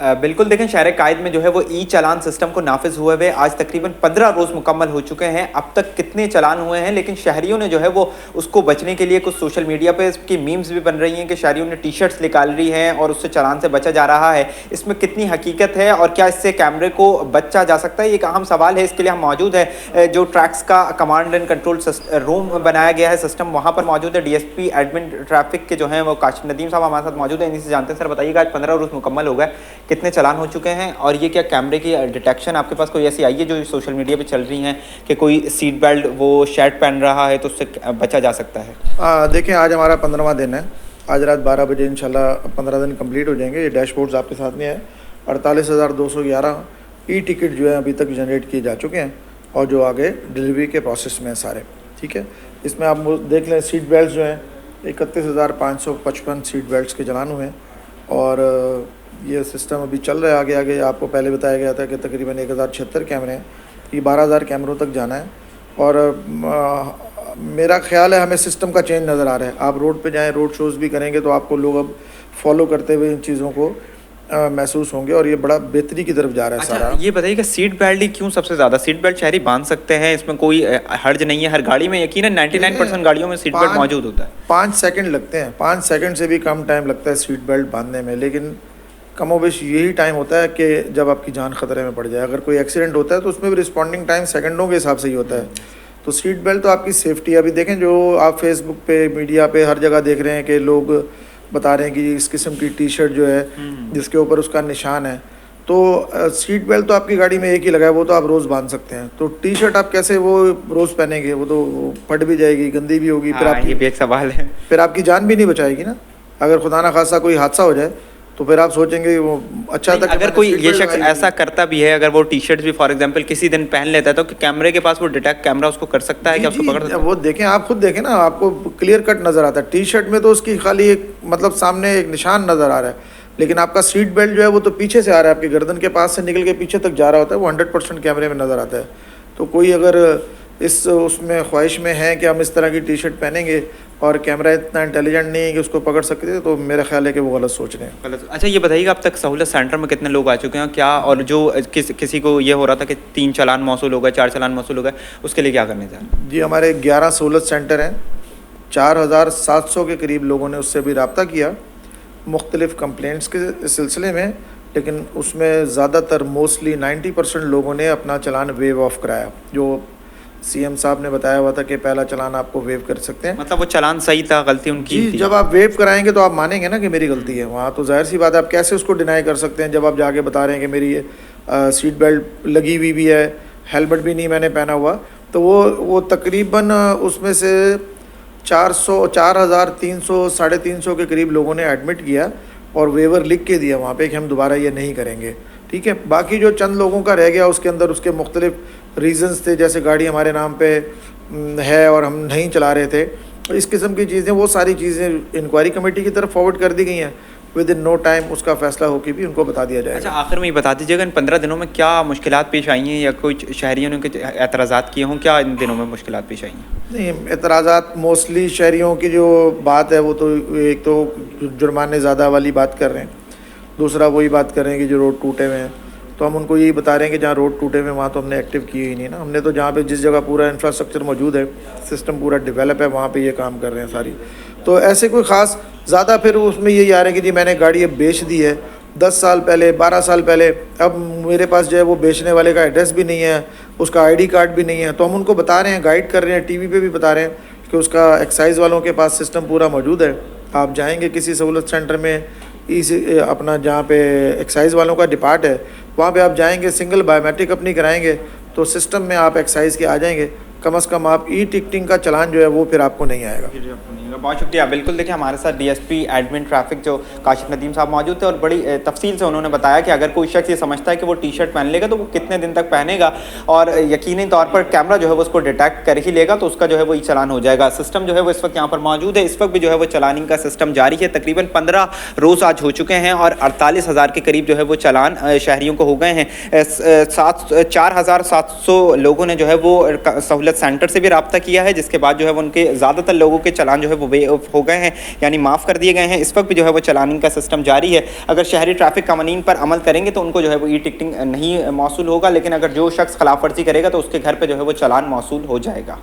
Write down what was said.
बिल्कुल देखें, शहर कायद में जो है वो ई चालान सिस्टम को नाफिज हुए हुए आज तकरीबन 15 रोज़ मुकम्मल हो चुके हैं। अब तक कितने चालान हुए हैं, लेकिन शहरियों ने जो है वो उसको बचने के लिए कुछ सोशल मीडिया पे इसकी मीम्स भी बन रही हैं कि शहरियों ने टी शर्ट्स निकाल रही हैं और उससे चालान से बचा जा रहा है। इसमें कितनी हकीकत है और क्या इससे कैमरे को बचा जा सकता है, ये एक अहम सवाल है। इसके लिए हम मौजूद है जो ट्रैक्स का कमांड एंड कंट्रोल रूम बनाया गया है सिस्टम, वहाँ पर मौजूद है DSP एडमिन ट्रैफिक के जो हैं वो काशिफ नदीम साहब हमारे साथ मौजूद है। इन्हीं से जानते हैं। सर बताइएगा, आज 15 रोज़ मुकम्मल हो गए, कितने चालान हो चुके हैं और ये क्या कैमरे की डिटेक्शन आपके पास कोई ऐसी आई है जो सोशल मीडिया पे चल रही हैं कि कोई सीट बेल्ट वो शर्ट पहन रहा है तो उससे बचा जा सकता है? देखिए, आज हमारा 15वां दिन है। आज रात 12 बजे इंशाल्लाह 15 दिन कंप्लीट हो जाएंगे। ये डैशबोर्ड्स आपके साथ में है। 48,211 ई टिकट जो है अभी तक जनरेट किए जा चुके हैं और जो आगे डिलीवरी के प्रोसेस में है सारे। ठीक है, इसमें आप देख लें, सीट बेल्ट जो हैं 31,555 सीट बेल्ट के चालान हुए हैं और ये सिस्टम अभी चल रहा है। आगे आगे आपको पहले बताया गया था कि तकरीबन 1076 कैमरे हैं, ये 12,000 कैमरों तक जाना है। और मेरा ख्याल है हमें सिस्टम का चेंज नज़र आ रहा है। आप रोड पे जाएं, रोड शोज़ भी करेंगे तो आपको लोग अब फॉलो करते हुए इन चीज़ों को महसूस होंगे और ये बड़ा बेहतरी की तरफ जा रहा है। अच्छा, सारा ये बताइए कि सीट बेल्ट ही क्यों सबसे ज़्यादा? सीट बेल्ट शहरी बांध सकते हैं, इसमें कोई हर्ज नहीं है। हर गाड़ी में यकीनन 99% गाड़ियों में सीट बेल्ट मौजूद होता है। 5 सेकंड लगते हैं, 5 सेकंड से भी कम टाइम लगता है सीट बेल्ट बांधने में, लेकिन कमोबेश यही टाइम होता है कि जब आपकी जान ख़तरे में पड़ जाए। अगर कोई एक्सीडेंट होता है तो उसमें भी रिस्पॉन्डिंग टाइम सेकंडों के हिसाब से ही होता है। तो सीट बेल्ट तो आपकी सेफ्टी है। अभी देखें, जो आप फेसबुक पे, मीडिया पे हर जगह देख रहे हैं कि लोग बता रहे हैं कि इस किस्म की टी शर्ट जो है जिसके ऊपर उसका निशान है, तो सीट बेल्ट तो आपकी गाड़ी में एक ही लगा है, वो तो आप रोज़ बांध सकते हैं। तो टी शर्ट आप कैसे वो रोज़ पहनेंगे? वो तो फट भी जाएगी, गंदी भी होगी। फिर आपकी, ये भी एक सवाल है। फिर आपकी जान भी नहीं बचाएगी ना। अगर खुदा ना खासा कोई हादसा हो जाए तो फिर आप सोचेंगे वो अच्छा था। अगर कोई ये शख्स ऐसा करता भी है, अगर वो टी शर्ट भी फॉर एग्जांपल किसी दिन पहन लेता है, तो कैमरे के पास वो डिटेक्ट कैमरा उसको कर सकता है कि उसको पकड़ सकता है? वो देखें, आप खुद देखें ना, आपको क्लियर कट नज़र आता है। टी शर्ट में तो उसकी खाली एक मतलब सामने एक निशान नज़र आ रहा है, लेकिन आपका सीट बेल्ट जो है वो तो पीछे से आ रहा है, आपकी गर्दन के पास से निकल के पीछे तक जा रहा होता है। वो 100% कैमरे में नज़र आता है। तो कोई अगर इस उसमें ख्वाहिश में है कि हम इस तरह की टी शर्ट पहनेंगे और कैमरा इतना इंटेलिजेंट नहीं है कि उसको पकड़ सकते थे, तो मेरा ख्याल है कि वो गलत सोच रहे हैं। गलत। अच्छा, ये बताइएगा, अब तक सहूलत सेंटर में कितने लोग आ चुके हैं क्या? और जो किसी को ये हो रहा था कि 3 चालान मौसूल हो गए, 4 चालान मौसूल हो गए, उसके लिए क्या करने जा रहे हैं? जी, हमारे 11 सहूलत सेंटर हैं। 4,700 के करीब लोगों ने उससे भी रब्ता किया मुख्तलिफ़ कंप्लेंट्स के सिलसिले में, लेकिन उसमें ज़्यादातर मोस्टली 90% लोगों ने अपना चालान वेव ऑफ कराया। जो CM साहब ने बताया हुआ था कि पहला चालान आपको वेव कर सकते हैं। मतलब वो चालान सही था, गलती उनकी जी, जब आप वेव कराएंगे तो आप मानेंगे ना कि मेरी गलती है। वहाँ तो जाहिर सी बात है, आप कैसे उसको डिनाई कर सकते हैं जब आप जाके बता रहे हैं कि मेरी सीट बेल्ट लगी हुई भी है, हेलमेट भी नहीं मैंने पहना हुआ। तो वो तकरीबन उसमें से 4,300 350 के करीब लोगों ने एडमिट किया और वेवर लिख के दिया वहाँ पे कि हम दोबारा ये नहीं करेंगे। ठीक है, बाकी जो चंद लोगों का रह गया उसके अंदर उसके मुख्तलिफ रीज़न्स थे, जैसे गाड़ी हमारे नाम पे है और हम नहीं चला रहे थे, इस किस्म की चीज़ें, वो सारी चीज़ें इंक्वायरी कमेटी की तरफ फॉरवर्ड कर दी गई हैं। विद इन नो टाइम उसका फैसला होकर भी उनको बता दिया जाएगा। अच्छा, आखिर में ये बता दीजिएगा, इन 15 दिनों में क्या मुश्किलात पेश आई हैं या कोई शहरियों ने कुछ एतराज़ात किए हों? क्या इन दिनों में मुश्किलात पेश आई हैं? नहीं, एतराज़ात मोस्टली शहरियों की जो बात है वो तो एक तो जुर्माने ज़्यादा वाली बात कर रहे हैं, दूसरा वही बात कर रहे हैं कि जो रोड टूटे हुए हैं। तो हम उनको यही बता रहे हैं कि जहाँ रोड टूटे हुए वहाँ तो हमने एक्टिव किए ही नहीं ना। हमने तो जहाँ पे जिस जगह पूरा इंफ्रास्ट्रक्चर मौजूद है, सिस्टम पूरा डेवलप है, वहाँ पे ये काम कर रहे हैं सारी। तो ऐसे कोई ख़ास ज़्यादा फिर उसमें यही आ रहे हैं कि जी मैंने गाड़ी अब बेच दी है 10 साल पहले, 12 साल पहले, अब मेरे पास जो है वो बेचने वाले का एड्रेस भी नहीं है, उसका ID कार्ड भी नहीं है। तो हम उनको बता रहे हैं, गाइड कर रहे हैं, TV पे भी बता रहे हैं कि उसका एक्साइज़ वालों के पास सिस्टम पूरा मौजूद है। आप जाएँगे किसी सहूलत सेंटर में, अपना जहाँ पे एक्साइज़ वालों का डिपार्ट है, वहाँ पे आप जाएंगे, सिंगल बायोमेट्रिक अपनी कराएंगे तो सिस्टम में आप एक्साइज़ के आ जाएंगे। कम से कम आप ई टिकटिंग का चालान जो है वो फिर आपको नहीं आएगा। बहुत शुक्रिया। बिल्कुल, देखिए हमारे साथ DSP एडमिन ट्रैफिक जो काशिफ नदीम साहब मौजूद थे और बड़ी तफसील से उन्होंने बताया कि अगर कोई शख्स ये समझता है कि वो टी शर्ट पहन लेगा तो वो कितने दिन तक पहनेगा और यकीनी तौर पर कैमरा जो है वो उसको डिटेक्ट कर ही लेगा तो उसका जो है वो चालान हो जाएगा। सिस्टम जो है वो इस वक्त यहाँ पर मौजूद है। इस वक्त भी जो है वो चालानिंग का सिस्टम जारी है। तकरीबन 15 रोज़ आज हो चुके हैं और 48,000 के करीब जो है वो चालान शहरियों को हो गए हैं। 4,700 लोगों ने जो है वो सहूलत सेंटर से भी रब्ता किया है, जिसके बाद जो है वो उनके ज़्यादातर लोगों के चालान जो है वो वे ऑफ हो गए हैं, यानी माफ़ कर दिए गए हैं। इस वक्त भी जो है वो चालानी का सिस्टम जारी है। अगर शहरी ट्रैफिक कानून पर अमल करेंगे तो उनको जो है वो ई टिकटिंग नहीं मौसूल होगा, लेकिन अगर जो शख्स खिलाफ वर्जी करेगा तो उसके घर पर जो है वो चालान मौसूल हो जाएगा।